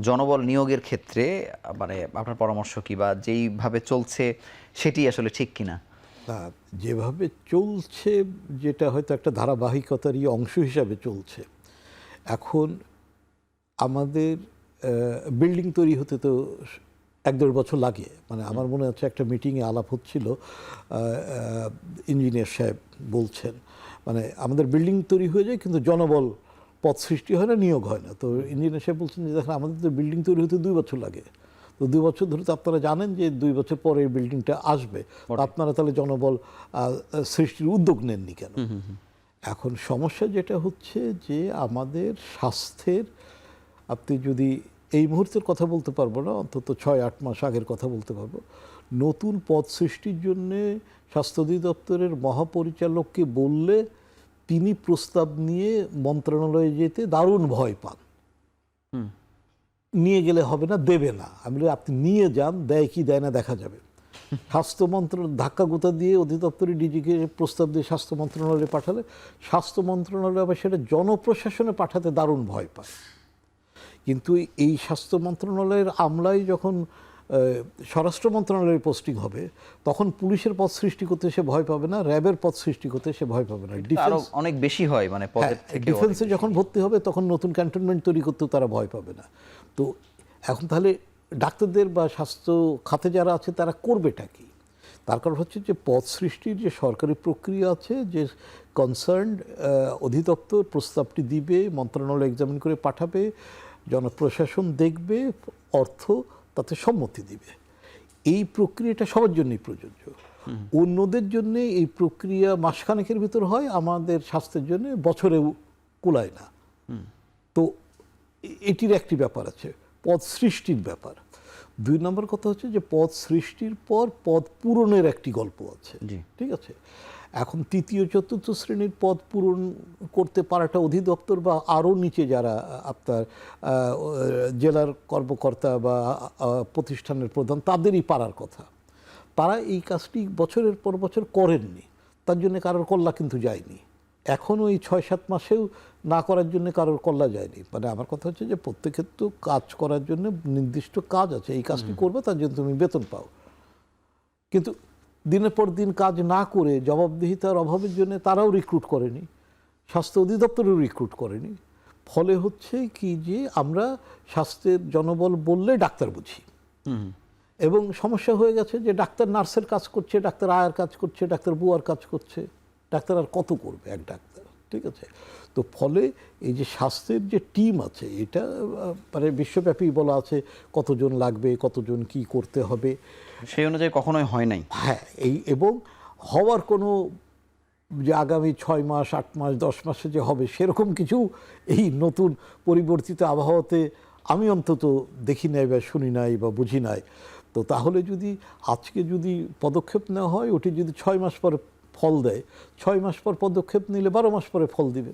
জনবল নিয়োগের ক্ষেত্রে মানে আপনার পরামর্শ কি, বা যেইভাবে চলছে সেটি আসলে ঠিক কিনা? না, যেভাবে চলছে যেটা হয়তো একটা ধারাবাহিকতারই অংশ হিসাবে চলছে। এখন আমাদের বিল্ডিং তৈরি হতে তো 1-1.5 বছর লাগে। মানে আমার মনে হচ্ছে একটা মিটিংয়ে আলাপ হচ্ছিল, ইঞ্জিনিয়ার সাহেব বলছেন মানে আমাদের বিল্ডিং তৈরি হয়ে যায় কিন্তু জনবল পদ সৃষ্টি হয় না, নিয়োগ হয় না। তো ইঞ্জিনিয়ার সাহেব বলছেন যে দেখেন আমাদের তো বিল্ডিং তৈরি হতে 2 বছর লাগে। তো 2 বছর ধরে তো আপনারা জানেন যে 2 বছর পরে এই বিল্ডিংটা আসবে, আপনারা তাহলে জনবল সৃষ্টির উদ্যোগ নেননি কেন? এখন সমস্যা যেটা হচ্ছে যে আমাদের স্বাস্থ্যের, আপনি যদি এই মুহূর্তের কথা বলতে পারবো না, অন্তত 6-8 মাস আগের কথা বলতে পারবো, নতুন পদ সৃষ্টির জন্যে স্বাস্থ্য অধিদপ্তরের মহাপরিচালককে বললে তিনি প্রস্তাব নিয়ে মন্ত্রণালয়ে যেতে দারুণ ভয় পান। নিয়ে গেলে হবে না, দেবে না। আমি বলি আপনি নিয়ে যান, দেয় কি দেয় না দেখা যাবে। স্বাস্থ্য মন্ত্রণালয় ধাক্কা গোতা দিয়ে অধিদপ্তরের ডিজিকে প্রস্তাব দিয়ে স্বাস্থ্য মন্ত্রণালয়ে পাঠালে স্বাস্থ্য মন্ত্রণালয় আবার সেটা জনপ্রশাসনে পাঠাতে দারুণ ভয় পায়। কিন্তু এই স্বাস্থ্য মন্ত্রণালয়ের আমলায় যখন স্বরাষ্ট্র মন্ত্রণালয়ের পোস্টিং হবে তখন পুলিশের পদ সৃষ্টি করতে সে ভয় পাবে না, র্যাবের পদ সৃষ্টি করতে সে ভয় পাবে না। ডিফেন্স অনেক বেশি হয়, মানে পদের থেকে ডিফেন্সে যখন ভর্তি হবে তখন নতুন ক্যান্টনমেন্ট তৈরি করতেও তারা ভয় পাবে না। তো এখন তাহলে ডাক্তারদের বা স্বাস্থ্য খাতে যারা আছে তারা করবেটা কি? তার কারণ হচ্ছে যে পদ সৃষ্টির যে সরকারি প্রক্রিয়া আছে, যে কনসার্নড অধিদপ্তর প্রস্তাবটি দিবে, মন্ত্রণালয় এক্সামিন করে পাঠাবে, জনপ্রশাসন দেখবে, অর্থ তাতে সম্মতি দিবে। এই প্রক্রিয়াটা সবার জন্যই প্রযোজ্য। অন্যদের জন্য এই প্রক্রিয়া মাসখানেকের ভিতর হয়, আমাদের স্বাস্থ্যের জন্য বছরেও কুলায় না। তো এটির একটি ব্যাপার আছে, পদ সৃষ্টির ব্যাপার। 2 নম্বর কথা হচ্ছে যে পদ সৃষ্টির পর পদ পূরণের একটি গল্প আছে, ঠিক আছে? এখন 3য়-4র্থ শ্রেণীর পদ পূরণ করতে পারাটা অধিদপ্তর বা আরও নিচে যারা আপনার জেলার কর্মকর্তা বা প্রতিষ্ঠানের প্রধান তাদেরই পারার কথা। তারা এই কাজটি বছরের পর বছর করেননি, তার জন্য কারোর কল্লা কিন্তু যায়নি। এখনও এই 6-7 মাসেও না করার জন্য কারোর কল্লা যায়নি। মানে আমার কথা হচ্ছে যে প্রত্যেকের তো কাজ করার জন্য নির্দিষ্ট কাজ আছে, এই কাজটি করবে তার জন্য তুমি বেতন পাও। কিন্তু দিনের পর দিন কাজ না করে জবাবদিহিতার অভাবের জন্য তারাও রিক্রুট করেনি, স্বাস্থ্য অধিদপ্তরও রিক্রুট করেনি। ফলে হচ্ছে কি যে আমরা স্বাস্থ্যের জনবল বললে ডাক্তার বুঝি, এবং সমস্যা হয়ে গেছে যে ডাক্তার নার্সের কাজ করছে, ডাক্তার আয়ার কাজ করছে, ডাক্তার বুয়ার কাজ করছে, ডাক্তার আর কত করবে এক ডাক্তার, ঠিক আছে? তো ফলে এই যে স্বাস্থ্যের যে টিম আছে এটা মানে বিশ্বব্যাপী বলা আছে কতজন লাগবে, কতজন কি করতে হবে, সেই অনুযায়ী কখনোই হয় নাই। হ্যাঁ, এই এবং হওয়ার কোনো যে আগামী 6 মাস 8 মাস 10 মাসে যে হবে সেরকম কিছু এই নতুন পরিবর্তিত আবহাওয়াতে আমি অন্তত দেখি নাই বা শুনি নাই বা বুঝি নাই। তো তাহলে যদি আজকে যদি পদক্ষেপ নেওয়া হয়, ওটি যদি 6 মাস পরে ফল দেয়, 6 মাস পর পদক্ষেপ নিলে 12 মাস পরে ফল দিবে।